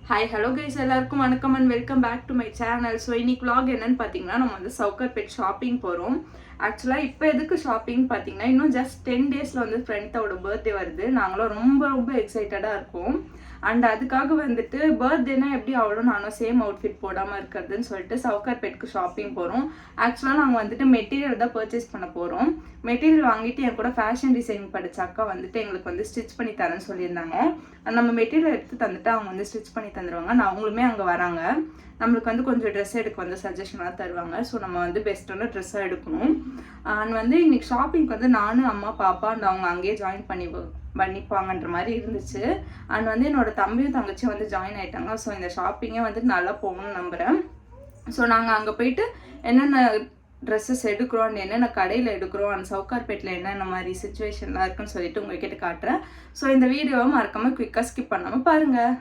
Hi hello guys எல்லாருக்கும் வணக்கம் and welcome back to my channel. So இன்னைக்கு vlog என்னன்னு பார்த்தீங்கன்னா நம்ம வந்து சவுகார்பேட் ஷாப்பிங் போகிறோம். ஆக்சுவலாக இப்போ எதுக்கு ஷாப்பிங் பார்த்தீங்கன்னா இன்னும் ஜஸ்ட் 10 டேஸில் வந்து ஃப்ரெண்டோட பர்த்டே வருது. நாங்களும் ரொம்ப எக்ஸைட்டடாக இருக்கோம். அண்ட் அதுக்காக வந்துட்டு பர்த்டேனா எப்படி அவ்வளோ நானும் சேம் அவுட்ஃபிட் போடாமல் இருக்கிறதுன்னு சொல்லிட்டு சவுகார்பேட்க்கு ஷாப்பிங் போகிறோம். ஆக்சுவலாக நாங்கள் வந்துட்டு மெட்டீரியல் தான் பர்ச்சேஸ் பண்ண போகிறோம். மெட்டீரியல் வாங்கிட்டு என் கூட ஃபேஷன் டிசைனிங் படித்த அக்கா வந்துட்டு எங்களுக்கு வந்து ஸ்டிச் பண்ணி தரேன்னு சொல்லியிருந்தாங்க. நம்ம மெட்டீரியல் எடுத்து தந்துட்டு அவங்க வந்து ஸ்டிச் பண்ணி தந்துடுவாங்க. நான் அவங்களுமே அங்கே வராங்க. நம்மளுக்கு வந்து கொஞ்சம் ட்ரெஸ் எடுக்க வந்து சஜஷனாக தருவாங்க. ஸோ நம்ம வந்து பெஸ்ட்டான ட்ரெஸ்ஸாக எடுக்கணும். அண்ட் வந்து இன்னைக்கு ஷாப்பிங்க்கு வந்து நானும் அம்மா பாப்பா அண்ட் அவங்க அங்கேயே ஜாயின் பண்ணிப்பாங்கன்ற மாதிரி இருந்துச்சு. அண்ட் வந்து என்னோட தம்பியும் தங்கச்சியும் வந்து ஜாயின் ஆகிட்டாங்க. ஸோ இந்த ஷாப்பிங்கே வந்து நல்லா போகணும்னு நம்புகிறேன். ஸோ நாங்கள் அங்கே போயிட்டு என்னென்ன ட்ரெஸ்ஸஸ் எடுக்கிறோம் அண்ட் என்னென்ன கடையில் எடுக்கிறோம் அண்ட் சவுகார்பேட்டில் என்னென்ன மாதிரி சுச்சுவேஷன்லாம் இருக்குன்னு சொல்லிட்டு உங்ககிட்ட காட்டுறேன். ஸோ இந்த வீடியோவை மறக்காமல் குயிக்காக ஸ்கிப் பண்ணாமல் பாருங்கள்.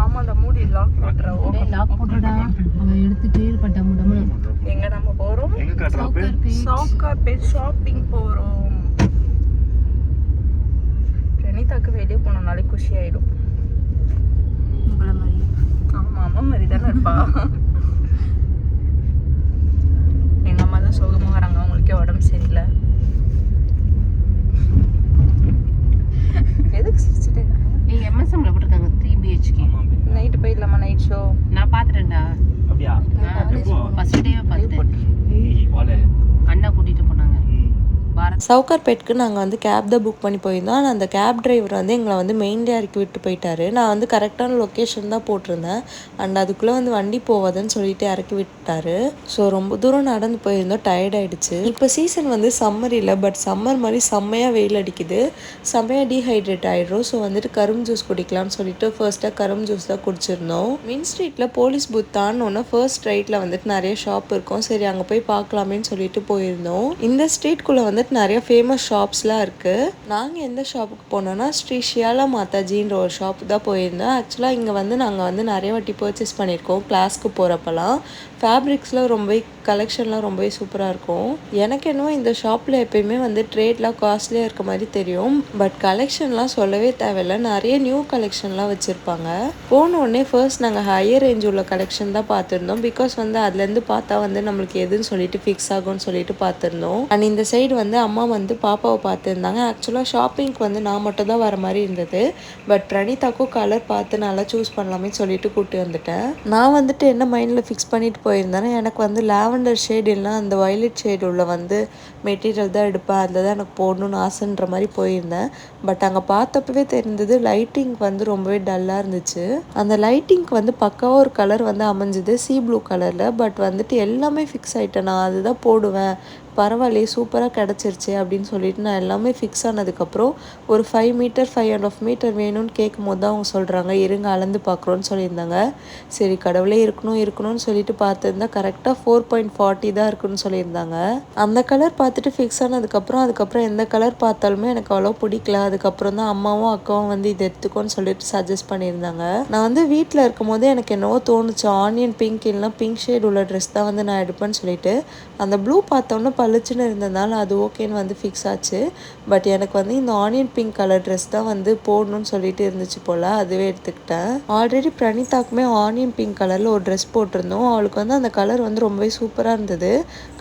ஆமாம், அந்த மூடி லாக் போட்டுடா. அவன் எடுத்துட்டே இருப்பட்டா முடமும். எங்கே நம்ம போகிறோம்? சவுகார்பேட் ஷாப்பிங் போகிறோம். ரெனிதாக்கு வெளியே போனோம்னாலே குஷி ஆகிடும். உங்களை மாதிரி. ஆமாம், அம்மா மாதிரி தானே இருப்பா. எங்கள் அம்மா தான் சோகமாக வராங்க. அவங்களுக்கே உடம்பு சரியில்லை. எதுக்கு சிரிச்சுட்டே நீங்க எம்எஸ்எம்ல போட்டிருக்காங்க 3 BHK. நைட்டு போயிடலாமா? நைட் ஷோ நான் பாத்துட்டேன்டா. அப்படியா? ஃபர்ஸ்ட் டேவே பார்த்துட்டேன். அண்ணா கூட்டிட்டு போனாங்க. சவுகார்பேட்க்கு நாங்கள் வந்து கேப் தான் புக் பண்ணி போயிருந்தோம். ஆனால் அந்த கேப் டிரைவர் வந்து எங்களை வந்து மெயின்லேயே இறக்கி விட்டு போயிட்டாரு. நான் வந்து கரெக்டான லொக்கேஷன் தான் போட்டிருந்தேன். அண்ட் அதுக்குள்ளே வந்து வண்டி போவாதுன்னு சொல்லிட்டு இறக்கி விட்டாரு. ஸோ ரொம்ப தூரம் நடந்து போயிருந்தோம், டயர்ட் ஆகிடுச்சு. இப்போ சீசன் வந்து சம்மர் இல்லை, பட் சம்மர் மாதிரி செம்மையாக வெயில் அடிக்குது. செம்மையாக டீஹைட்ரேட் ஆகிடும். ஸோ வந்துட்டு கரும்பு ஜூஸ் குடிக்கலாம்னு சொல்லிட்டு ஃபர்ஸ்ட்டாக கரும்பு ஜூஸ் தான் குடிச்சிருந்தோம். மின் ஸ்ட்ரீட்டில் போலீஸ் பூத் தானோன்னா ஃபர்ஸ்ட் ரைட்டில் வந்துட்டு நிறைய ஷாப் இருக்கும். சரி அங்கே போய் பார்க்கலாமேன்னு சொல்லிட்டு போயிருந்தோம். இந்த ஸ்ட்ரீட்குள்ளே வந்துட்டு நிறைய ஃபேமஸ் ஷாப்ஸ்லாம் இருக்குது. நாங்கள் எந்த ஷாப்புக்கு போனோன்னா ஸ்ரீ ஷியாலா மாதாஜின்ற ஒரு ஷாப் தான் போயிருந்தோம். ஆக்சுவலாக இங்கே வந்து நாங்கள் வந்து நிறைய வாட்டி பர்ச்சேஸ் பண்ணியிருக்கோம் கிளாஸ்க்கு போகிறப்பெல்லாம். ஃபேப்ரிக்ஸ்லாம் ரொம்பவே கலெக்ஷன்லாம் ரொம்பவே சூப்பராக இருக்கும். எனக்கு என்னவோ இந்த ஷாப்பில் எப்பயுமே வந்து ட்ரேட்லாம் காஸ்ட்லியாக இருக்க மாதிரி தெரியும். பட் கலெக்ஷன்லாம் சொல்லவே தேவையில்லை, நிறைய நியூ கலெக்ஷன்லாம் வச்சுருப்பாங்க. போனோடனே ஃபர்ஸ்ட் நாங்கள் ஹையர் ரேஞ்ச் உள்ள கலெக்ஷன் தான் பார்த்துருந்தோம். பிகாஸ் வந்து அதுலேருந்து பார்த்தா வந்து நம்மளுக்கு எதுன்னு சொல்லிட்டு ஃபிக்ஸ் ஆகும்னு சொல்லிட்டு பார்த்துருந்தோம். அண்ட் இந்த சைடு வந்து அம்மா வந்து பாப்பாவை பார்த்துருந்தாங்க. ஆக்சுவலாக ஷாப்பிங்க்கு வந்து நான் மட்டும் தான் வர மாதிரி இருந்தது. பட் பிரணீதாக்கும் கலர் பார்த்து நல்லா சூஸ் பண்ணலாமே சொல்லிட்டு கூப்பிட்டு வந்துட்டேன். நான் வந்துட்டு என்ன மைண்டில் ஃபிக்ஸ் பண்ணிட்டு போயிருந்தேன்னா எனக்கு வந்து லாவெண்டர் ஷேட் இல்லைனா அந்த வயலட் ஷேட் உள்ள வந்து மெட்டீரியல் தான் எடுப்பேன், அதில் தான் எனக்கு போடணும்னு ஆசைன்ற மாதிரி போயிருந்தேன். பட் அங்கே பார்த்தப்பவே தெரிஞ்சது லைட்டிங் வந்து ரொம்பவே டல்லாக இருந்துச்சு. அந்த லைட்டிங்க்கு வந்து பக்காவாக ஒரு கலர் வந்து அமைஞ்சுது, சீ ப்ளூ கலரில். பட் வந்துட்டு எல்லாமே ஃபிக்ஸ் ஆகிட்டேன். நான் அதுதான் போடுவேன், பரவாயில்லையே சூப்பராக கிடச்சிருச்சு அப்படின்னு சொல்லிட்டு நான் எல்லாமே ஃபிக்ஸ் ஆனதுக்கப்புறம் ஒரு 5 மீட்டர் 5.5 மீட்டர் வேணும்னு கேட்கும் போது தான் அவங்க சொல்கிறாங்க இருங்க அளந்து பார்க்குறோன்னு சொல்லியிருந்தாங்க. சரி கடவுளே இருக்கணும்னு சொல்லிட்டு பார்த்துருந்தா கரெக்டாக 4.40 தான் இருக்குன்னு சொல்லியிருந்தாங்க. அந்த கலர் பார்த்துட்டு ஃபிக்ஸ் அதுக்கப்புறம் எந்த கலர் பார்த்தாலுமே எனக்கு அவ்வளோ பிடிக்கல. அதுக்கப்புறம் தான் அம்மாவும் அக்காவும் வந்து இது எடுத்துக்கோன்னு சொல்லிட்டு சஜஸ்ட் பண்ணியிருந்தாங்க. நான் வந்து வீட்டில் இருக்கும் போது எனக்கு என்னவோ தோணுச்சு, ஆனியன் பிங்க் இல்லைனா பிங்க் ஷேட் உள்ள ட்ரெஸ் தான் வந்து நான் எடுப்பேன்னு சொல்லிட்டு அந்த ப்ளூ பார்த்தோன்னே பளிச்சுன்னு இருந்ததுனால அது ஓகேன்னு வந்து ஃபிக்ஸ் ஆச்சு. பட் எனக்கு வந்து இந்த ஆனியன் பிங்க் கலர் ட்ரெஸ் தான் வந்து போடணும்னு சொல்லிட்டு இருந்துச்சு போல், அதுவே எடுத்துக்கிட்டேன். ஆல்ரெடி பிரணீதாக்குமே ஆனியன் பிங்க் கலரில் ஒரு ட்ரெஸ் போட்டிருந்தோம். அவளுக்கு வந்து அந்த கலர் வந்து ரொம்பவே சூப்பராக இருந்தது.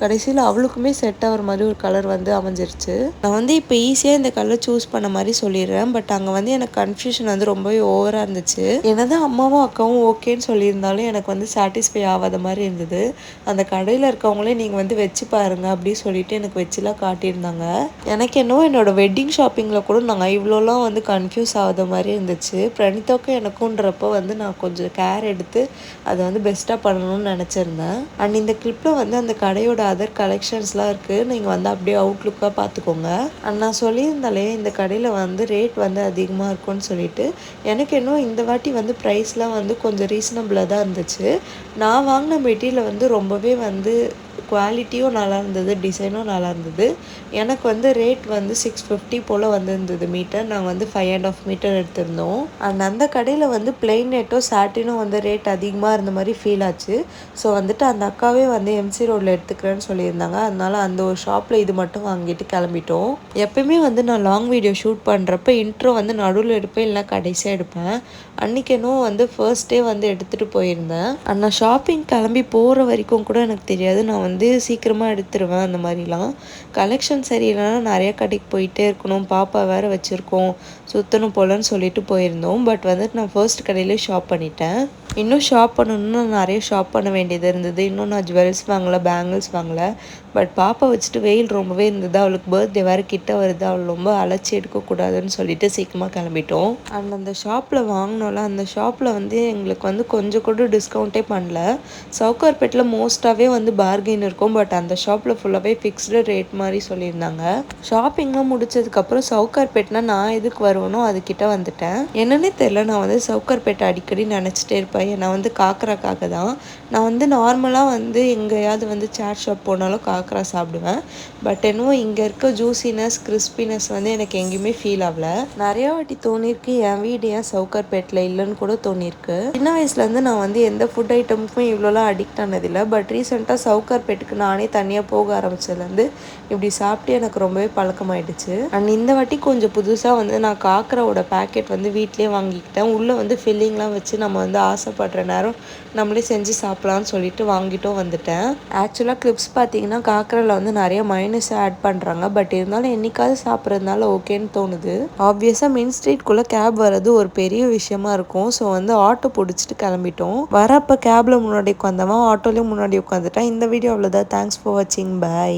கடைசியில் அவளுக்குமே செட் ஆகிற மாதிரி ஒரு கலர் வந்து அமைஞ்சிருச்சு. நான் வந்து இப்போ ஈஸியாக இந்த கலர் சூஸ் பண்ண மாதிரி சொல்லிடுறேன். பட் அங்கே வந்து எனக்கு கன்ஃபியூஷன் வந்து ரொம்பவே ஓவராக இருந்துச்சு. என்னதான் அம்மாவும் அக்காவும் ஓகேன்னு சொல்லியிருந்தாலும் எனக்கு வந்து சாட்டிஸ்ஃபை ஆகாத மாதிரி இருந்தது. அந்த கடையில் இருக்கவங்களே நீங்கள் வந்து வச்சு பாருங்க அப்படி சொல்லிட்டு எனக்கு வச்சுலாம் காட்டியிருந்தாங்க. எனக்கு என்னவோ என்னோட வெட்டிங் ஷாப்பிங்கில் கூட நாங்கள் இவ்வளோலாம் வந்து கன்ஃபியூஸ் ஆகாத மாதிரி இருந்துச்சு. பிரணீதாக்கும் எனக்குன்றப்போ வந்து நான் கொஞ்சம் கேர் எடுத்து அதை வந்து பெஸ்ட்டாக பண்ணணும்னு நினச்சிருந்தேன். அண்ட் இந்த கிளிப்பில் வந்து அந்த கடையோட அதர் கலெக்ஷன்ஸ்லாம் இருக்குது, நீங்கள் வந்து அப்படியே அவுட்லுக்காக பார்த்துக்கோங்க. அண்ட் நான் சொல்லியிருந்தாலே இந்த கடையில் வந்து ரேட் வந்து அதிகமாக இருக்கும்னு சொல்லிட்டு எனக்கு என்னவோ இந்த வாட்டி வந்து ப்ரைஸ்லாம் வந்து கொஞ்சம் ரீசனபிளாக தான் இருந்துச்சு. நான் வாங்கின மெட்டீரியல் வந்து ரொம்பவே வந்து குவாலிட்டியும் நல்லா இருந்தது, டிசைனும் நல்லா இருந்தது. எனக்கு வந்து ரேட் வந்து 650 போல் வந்துருந்தது மீட்டர். நாங்கள் வந்து 5.5 மீட்டர் எடுத்திருந்தோம். அண்ட் அந்த கடையில் வந்து பிளெயின் நெட்டும் சாட்டினும் வந்து ரேட் அதிகமாக இருந்த மாதிரி ஃபீல் ஆச்சு. ஸோ வந்துட்டு அந்த அக்காவே வந்து எம்சி ரோடில் எடுத்துக்கிறேன்னு சொல்லியிருந்தாங்க. அதனால அந்த ஒரு ஷாப்பில் இது மட்டும் வாங்கிட்டு கிளம்பிட்டோம். எப்பயுமே வந்து நான் லாங் வீடியோ ஷூட் பண்ணுறப்ப இன்ட்ரோ வந்து நடுவில் எடுப்பேன், இல்லை கடைசியாக எடுப்பேன். அன்றைக்கி இன்னும் வந்து ஃபர்ஸ்ட் டே வந்து எடுத்துகிட்டு போயிருந்தேன். அண்ட் நான் ஷாப்பிங் கிளம்பி போகிற வரைக்கும் கூட எனக்கு தெரியாது. நான் வந்து சீக்கிரமாக எடுத்துருவேன். அந்த மாதிரிலாம் கலெக்ஷன் சரியில்லைன்னா நிறைய கடைக்கு போயிட்டே இருக்கணும், பாப்பா வேறு வச்சுருக்கோம், சுற்றணும் போலன்னு சொல்லிட்டு போயிருந்தோம். பட் வந்துட்டு நான் ஃபர்ஸ்ட் கடையிலே ஷாப் பண்ணிட்டேன். இன்னும் ஷாப் பண்ணணும்னு நிறைய ஷாப் பண்ண வேண்டியது இருந்தது. இன்னும் நான் ஜுவல்ஸ் வாங்கலை, பேங்கிள்ஸ் வாங்கலை. பட் பாப்பா வச்சுட்டு வெயில் ரொம்பவே இருந்தது. அவளுக்கு பர்த்டே வேறு கிட்ட வருது, அவள் ரொம்ப அழைச்சி எடுக்கக்கூடாதுன்னு சொல்லிட்டு சீக்கிரமாக கிளம்பிட்டோம். அண்ட் அந்த ஷாப்பில் வாங்கினோம்ல, அந்த ஷாப்பில் வந்து எங்களுக்கு வந்து கொஞ்சம் கூட டிஸ்கவுண்ட்டே பண்ணல. சவுகார்பேட்டில் மோஸ்ட்டாகவே வந்து பார்கெயின் இருக்கும். பட் அந்த ஷாப்பில் ஃபுல்லாகவே ஃபிக்ஸ்டு ரேட் மாதிரி சொல்லியிருந்தாங்க. ஷாப்பிங்லாம் முடிச்சதுக்கப்புறம் சவுகார்பேட்னா நான் எதுக்கு வருவேனோ அதுக்கிட்ட வந்துட்டேன். என்னன்னே தெரியல, நான் வந்து சவுகார்பேட்டை அடிக்கடி நினச்சிட்டே இருப்பேன். நான் வந்து காக்கராக்காக தான். நான் வந்து நார்மலாக வந்து எங்கேயாவது வந்து சாட் ஷாப் போனாலும் காக்கரா சாப்பிடுவேன். பட் என்னவோ இங்கே இருக்க ஜூசினஸ், கிறிஸ்பினஸ் வந்து எனக்கு எங்கேயுமே ஃபீல் ஆகல. நிறைய வாட்டி தோணிருக்கு என் வீடு ஏன் சவுகார்பேட்டில் இல்லைன்னு கூட தோணிருக்கு. சின்ன வயசுலேருந்து நான் வந்து எந்த ஃபுட் ஐட்டமுக்கும் இவ்வளோலாம் அடிக்ட் ஆனதில்லை. பட் ரீசெண்டாக சவுகார்பேட்டுக்கு நானே தனியாக போக ஆரம்பிச்சதுலேருந்து இப்படி சாப்பிட்டு எனக்கு ரொம்பவே பழக்கமாயிடுச்சு. அண்ட் இந்த வாட்டி கொஞ்சம் புதுசாக வந்து நான் காக்கராவோட பேக்கெட் வந்து வீட்லேயே வாங்கிக்கிட்டேன். உள்ளே வந்து ஃபில்லிங்லாம் வச்சு நம்ம வந்து ஆசைப்படுற நேரம் நம்மளே செஞ்சு சாப்பிட்லான்னு சொல்லிட்டு வாங்கிட்டும் வந்துட்டேன். ஆக்சுவலாக கிளிப்ஸ் பார்த்தீங்கன்னா காக்கராவில் வந்து நிறைய மைனஸ் ஆட் பண்ணுறாங்க. பட் இருந்தாலும் என்னைக்காவது சாப்பிட்றதுனால ஓகேன்னு தோணுது. ஆப்வியஸாக மெயின் ஸ்ட்ரீட்குள்ளே கேப் வர்றது ஒரு பெரிய விஷயமா இருக்கும். ஸோ வந்து ஆட்டோ பிடிச்சிட்டு கிளம்பிட்டோம். வரப்போ கேபில் முன்னாடி உட்காந்தவன் ஆட்டோலேயும் முன்னாடி உட்காந்துட்டேன். இந்த வீடியோ அவ்வளோதான். தேங்க்ஸ் ஃபார் வாட்சிங். பை.